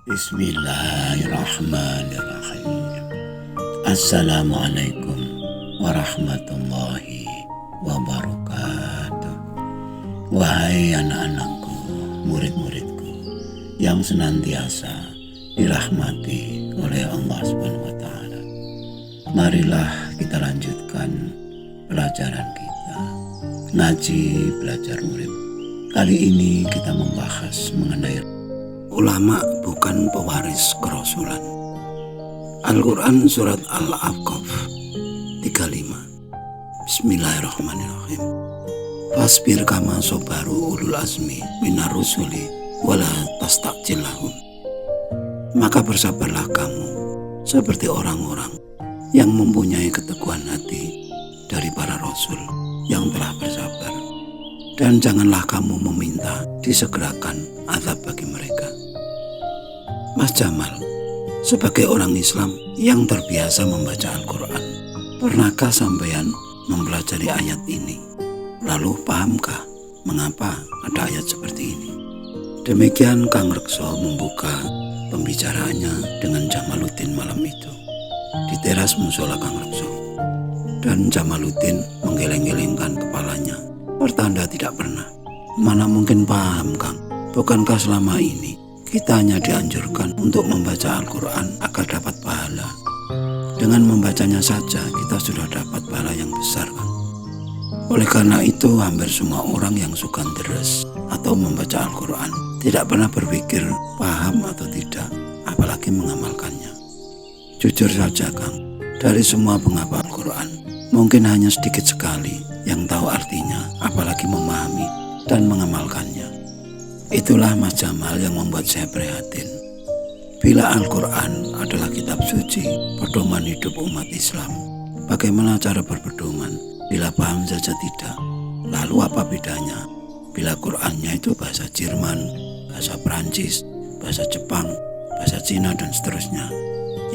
Bismillahirrahmanirrahim. Assalamualaikum warahmatullahi wabarakatuh. Wahai anak-anakku, murid-muridku yang senantiasa dirahmati oleh Allah Subhanahu wa Ta'ala, marilah kita lanjutkan pelajaran kita, ngaji belajar murid. Kali ini kita membahas mengenai ulama bukan pewaris kerasulan. Al-Quran surat Al-A'qaf 35. Bismillahirrahmanirrahim. Fasbir kama sobaru ulul azmi minar rusuli wala tasta'jil lahum. Maka bersabarlah kamu seperti orang-orang yang mempunyai keteguhan hati dari para rasul yang telah bersabar, dan janganlah kamu meminta disegerakan azab bagi mereka. Mas Jamal, sebagai orang Islam yang terbiasa membaca Al-Quran, pernahkah sampean mempelajari ayat ini? Lalu pahamkah mengapa ada ayat seperti ini? Demikian Kang Rekso membuka pembicaraannya dengan Jamaluddin malam itu di teras musola Kang Rekso. Dan Jamaluddin menggeleng-gelengkan kepalanya, pertanda tidak pernah. Mana mungkin paham, Kang? Bukankah selama ini kita hanya dianjurkan untuk membaca Al-Quran agar dapat pahala? Dengan membacanya saja kita sudah dapat pahala yang besar, kan? Oleh karena itu hampir semua orang yang suka deres atau membaca Al-Quran tidak pernah berpikir paham atau tidak, apalagi mengamalkannya. Jujur saja, Kang, dari semua penghafal Al-Quran mungkin hanya sedikit sekali yang tahu artinya, apalagi memahami dan mengamalkannya. Itulah Mas Jamal yang membuat saya prihatin. Bila Al-Quran adalah kitab suci, pedoman hidup umat Islam, bagaimana cara berpedoman bila paham saja tidak? Lalu apa bedanya bila Qurannya itu bahasa Jerman, bahasa Perancis, bahasa Jepang, bahasa Cina dan seterusnya,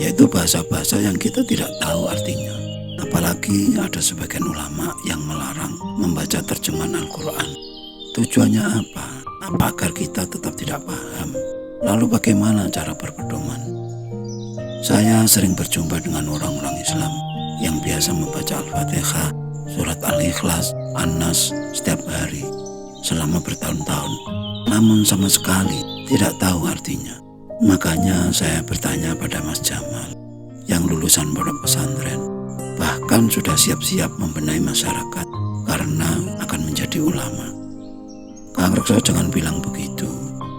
yaitu bahasa-bahasa yang kita tidak tahu artinya. Apalagi ada sebagian ulama yang melarang membaca terjemahan Al-Quran. Tujuannya apa? Apa agar kita tetap tidak paham? Lalu bagaimana cara berpedoman? Saya sering berjumpa dengan orang-orang Islam yang biasa membaca Al-Fatihah, surat Al-Ikhlas, An-Nas setiap hari selama bertahun-tahun, namun sama sekali tidak tahu artinya. Makanya saya bertanya pada Mas Jamal yang lulusan pondok pesantren, bahkan sudah siap-siap membenahi masyarakat karena akan menjadi ulama. Kang Rekso, jangan bilang begitu.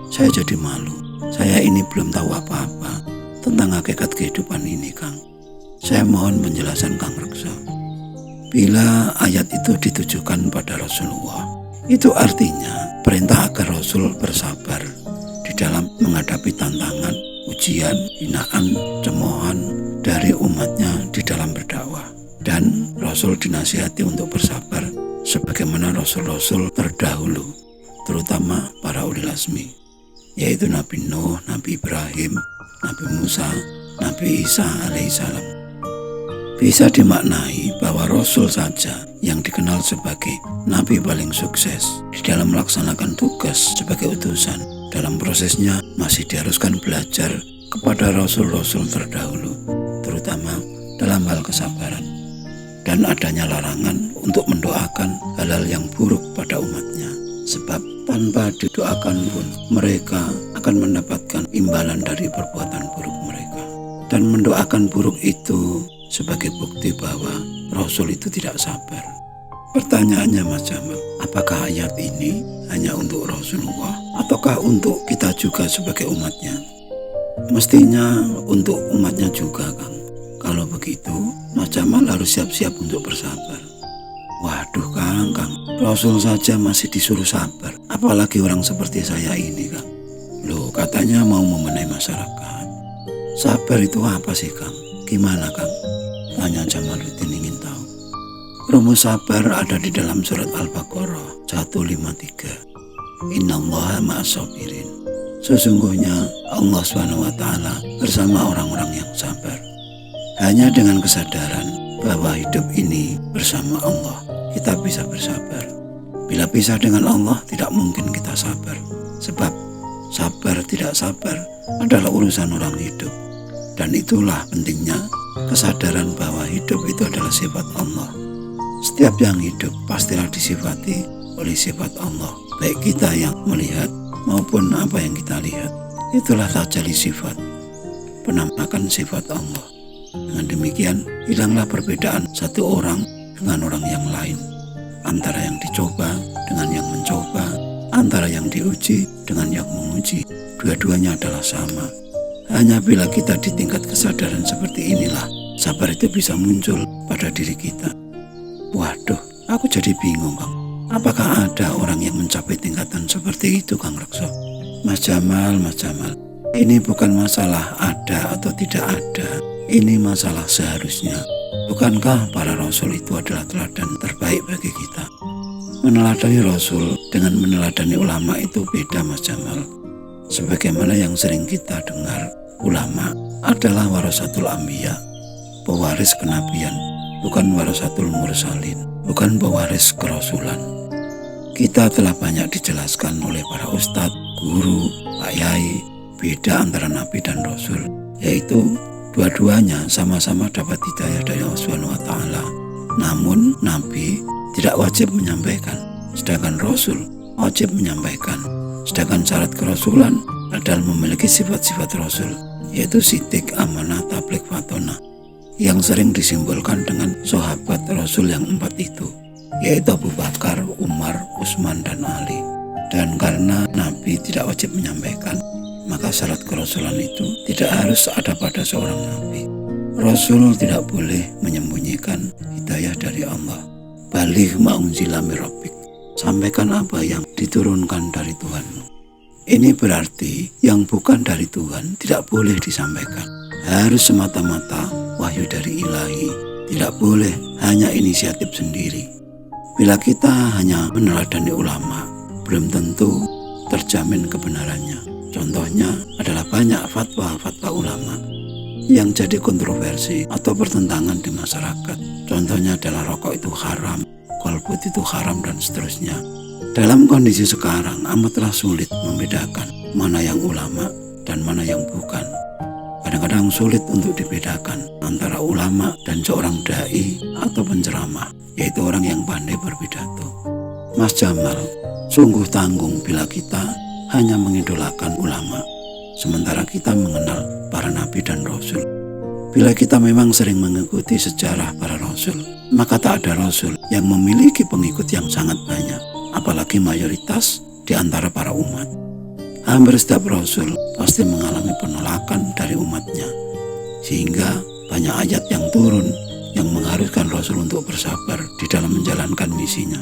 Saya jadi malu. Saya ini belum tahu apa-apa tentang hakikat kehidupan ini, Kang. Saya mohon penjelasan Kang Rekso. Bila ayat itu ditujukan pada Rasulullah, itu artinya perintah agar Rasul bersabar di dalam menghadapi tantangan, ujian, hinaan, cemoohan dari umatnya di dalam berdakwah. Dan Rasul dinasihati untuk bersabar sebagaimana Rasul-Rasul terdahulu, terutama para ulil azmi, yaitu Nabi Nuh, Nabi Ibrahim, Nabi Musa, Nabi Isa alaihissalam. Bisa dimaknai bahwa Rasul saja yang dikenal sebagai Nabi paling sukses di dalam melaksanakan tugas sebagai utusan. Dalam prosesnya masih diharuskan belajar kepada Rasul-Rasul terdahulu, terutama dalam hal kesabaran dan adanya larangan untuk mendoakan hal-hal yang buruk pada umatnya. Sebab tanpa didoakan pun mereka akan mendapatkan imbalan dari perbuatan buruk mereka. Dan mendoakan buruk itu sebagai bukti bahwa Rasul itu tidak sabar. Pertanyaannya Mas Jamal, apakah ayat ini hanya untuk Rasulullah ataukah untuk kita juga sebagai umatnya? Mestinya untuk umatnya juga, Kang. Kalau begitu, Mas Jamal harus siap-siap untuk bersabar. Waduh, Kang, Rasul saja masih disuruh sabar, apalagi orang seperti saya ini, Kang. Loh, katanya mau membenahi masyarakat. Sabar itu apa sih, Kang? Gimana, Kang? Tanya Jamaluddin ingin tahu. Rumus sabar ada di dalam surat Al-Baqarah 153. Innallaha ma'as-sabirin. Sesungguhnya Allah SWT bersama orang-orang yang sabar. Hanya dengan kesadaran bahwa hidup ini bersama Allah, kita bisa bersabar. Bila pisah dengan Allah, tidak mungkin kita sabar. Sebab sabar tidak sabar adalah urusan orang hidup. Dan itulah pentingnya kesadaran bahwa hidup itu adalah sifat Allah. Setiap yang hidup pastilah disifati oleh sifat Allah, baik kita yang melihat maupun apa yang kita lihat. Itulah tajalli sifat, penampakan sifat Allah. Dengan demikian, hilanglah perbedaan satu orang dengan orang yang lain, antara yang dicoba dengan yang mencoba, antara yang diuji dengan yang menguji. Dua-duanya adalah sama. Hanya bila kita di tingkat kesadaran seperti inilah, sabar itu bisa muncul pada diri kita. Waduh, aku jadi bingung, Kang. Apakah ada orang yang mencapai tingkatan seperti itu, Kang Rekso? Mas Jamal, ini bukan masalah ada atau tidak ada. Ini masalah seharusnya. Bukankah para rasul itu adalah teladan terbaik bagi kita? Meneladani rasul dengan meneladani ulama itu beda, Mas Jamal. Sebagaimana yang sering kita dengar, ulama adalah warasatul anbiya, pewaris kenabian, bukan warasatul mursalin, bukan pewaris kerasulan. Kita telah banyak dijelaskan oleh para ustadz, guru, pak yai, beda antara nabi dan rasul, yaitu dua-duanya sama-sama dapat hidayah dari Allah Subhanahu wa Ta'ala. Namun nabi tidak wajib menyampaikan, sedangkan rasul wajib menyampaikan. Sedangkan syarat kerasulan adalah memiliki sifat-sifat rasul, yaitu sidik, amanah, tabligh, fatonah, yang sering disimbolkan dengan sahabat rasul yang 4 itu, yaitu Abu Bakar, Umar, Utsman, dan Ali. Dan karena nabi tidak wajib menyampaikan, maka syarat kerasulan itu tidak harus ada pada seorang nabi. Rasul tidak boleh menyembunyikan hidayah dari Allah. Baligh ma unzila mir rabbik, sampaikan apa yang diturunkan dari Tuhanmu. Ini berarti yang bukan dari Tuhan tidak boleh disampaikan. Harus semata-mata wahyu dari ilahi. Tidak boleh hanya inisiatif sendiri. Bila kita hanya meneladani ulama, belum tentu terjamin kebenarannya. Contohnya adalah banyak fatwa-fatwa ulama yang jadi kontroversi atau pertentangan di masyarakat. Contohnya adalah rokok itu haram, golput itu haram, dan seterusnya. Dalam kondisi sekarang amatlah sulit membedakan mana yang ulama dan mana yang bukan. Kadang-kadang sulit untuk dibedakan antara ulama dan seorang dai atau penceramah, yaitu orang yang pandai berpidato. Mas Jamal, sungguh tanggung bila kita hanya mengidolakan ulama, sementara kita mengenal para nabi dan rasul. Bila kita memang sering mengikuti sejarah para rasul, maka tak ada rasul yang memiliki pengikut yang sangat banyak, apalagi mayoritas di antara para umat. Hampir setiap rasul pasti mengalami penolakan dari umatnya, sehingga banyak ayat yang turun yang mengharuskan rasul untuk bersabar di dalam menjalankan misinya.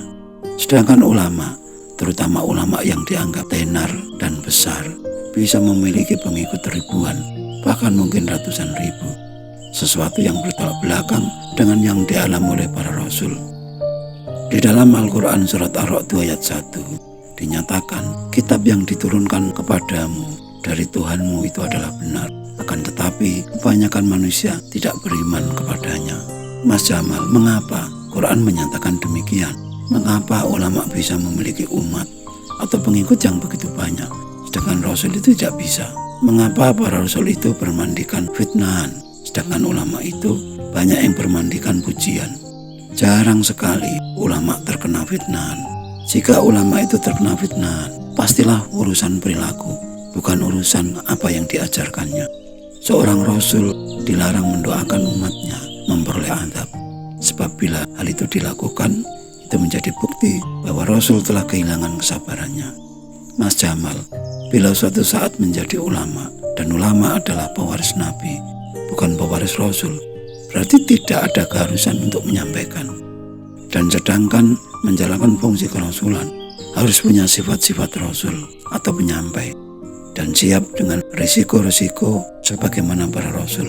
Sedangkan ulama, terutama ulama yang dianggap tenar dan besar, bisa memiliki pengikut ribuan, bahkan mungkin ratusan ribu. Sesuatu yang bertolak belakang dengan yang dialami oleh para rasul. Di dalam Al-Quran surat Ar-Ra'd ayat 1 dinyatakan, kitab yang diturunkan kepadamu dari Tuhanmu itu adalah benar, akan tetapi kebanyakan manusia tidak beriman kepadanya. Mas Jamal, mengapa Quran menyatakan demikian? Mengapa ulama bisa memiliki umat atau pengikut yang begitu banyak, sedangkan rasul itu tidak bisa? Mengapa para rasul itu bermandikan fitnahan, sedangkan ulama itu banyak yang bermandikan pujian? Jarang sekali ulama terkena fitnahan. Jika ulama itu terkena fitnahan, pastilah urusan perilaku, bukan urusan apa yang diajarkannya. Seorang rasul dilarang mendoakan umatnya memperoleh azab, sebab bila hal itu dilakukan, itu menjadi bukti bahwa rasul telah kehilangan kesabarannya. Mas Jamal, bila suatu saat menjadi ulama, dan ulama adalah pewaris nabi, bukan pewaris rasul, berarti tidak ada keharusan untuk menyampaikan. Dan sedangkan menjalankan fungsi kerasulan harus punya sifat-sifat rasul atau penyampai, dan siap dengan risiko-risiko sebagaimana para rasul,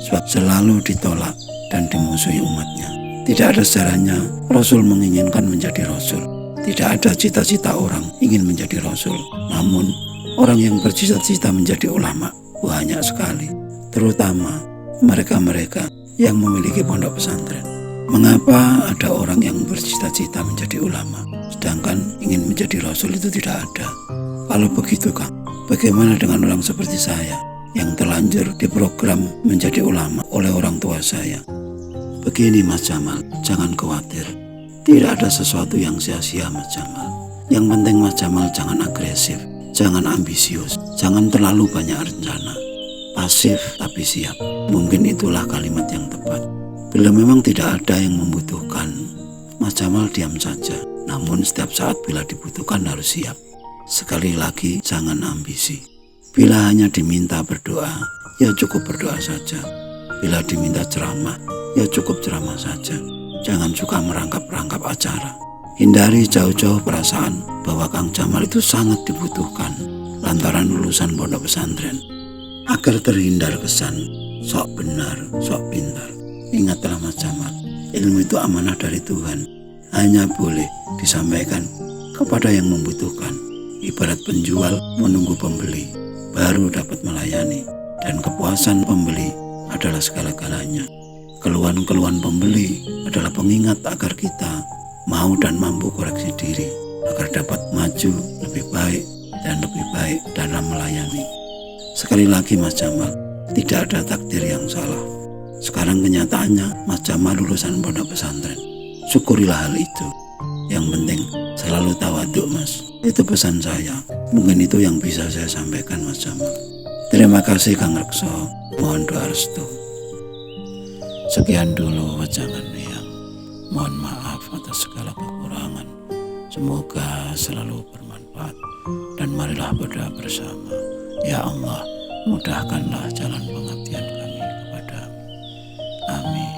sebab selalu ditolak dan dimusuhi umatnya. Tidak ada sejarahnya rasul menginginkan menjadi rasul. Tidak ada cita-cita orang ingin menjadi rasul. Namun orang yang bercita-cita menjadi ulama banyak sekali, terutama mereka-mereka yang memiliki pondok pesantren. Mengapa ada orang yang bercita-cita menjadi ulama, sedangkan ingin menjadi rasul itu tidak ada? Kalau begitu Kang, bagaimana dengan orang seperti saya yang terlanjur diprogram menjadi ulama oleh orang tua saya? Begini Mas Jamal, jangan khawatir. Tidak ada sesuatu yang sia-sia Mas Jamal. Yang penting Mas Jamal jangan agresif, jangan ambisius, jangan terlalu banyak rencana. Pasif tapi siap. Mungkin itulah kalimat yang tepat. Bila memang tidak ada yang membutuhkan, Mas Jamal diam saja. Namun setiap saat bila dibutuhkan harus siap. Sekali lagi jangan ambisi. Bila hanya diminta berdoa, ya cukup berdoa saja. Bila diminta ceramah, ya cukup ceramah saja. Jangan suka merangkap-rangkap acara. Hindari jauh-jauh perasaan bahwa Kang Jamal itu sangat dibutuhkan lantaran lulusan pondok pesantren. Agar terhindar kesan sok benar, sok pintar. Ingatlah Mas Jamal, ilmu itu amanah dari Tuhan. Hanya boleh disampaikan kepada yang membutuhkan. Ibarat penjual menunggu pembeli, baru dapat melayani. Dan kepuasan pembeli adalah segala-galanya. Keluhan-keluhan pembeli adalah pengingat agar kita mau dan mampu koreksi diri, agar dapat maju lebih baik dan lebih baik dalam melayani. Sekali lagi Mas Jamal, tidak ada takdir yang salah. Sekarang kenyataannya Mas Jamal lulusan pondok pesantren. Syukurilah hal itu. Yang penting selalu tawaduk Mas. Itu pesan saya. Mungkin itu yang bisa saya sampaikan Mas Jamal. Terima kasih Kang Rekso. Mohon doa restu. Sekian dulu wajangan yang mohon maaf atas segala kekurangan. Semoga selalu bermanfaat. Dan marilah berdoa bersama. Ya Allah, mudahkanlah jalan pengabdian kami kepadamu. Amin.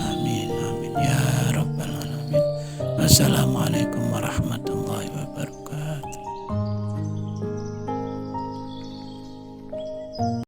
Amin. Amin. Ya Rabbal Alamin. Wassalamualaikum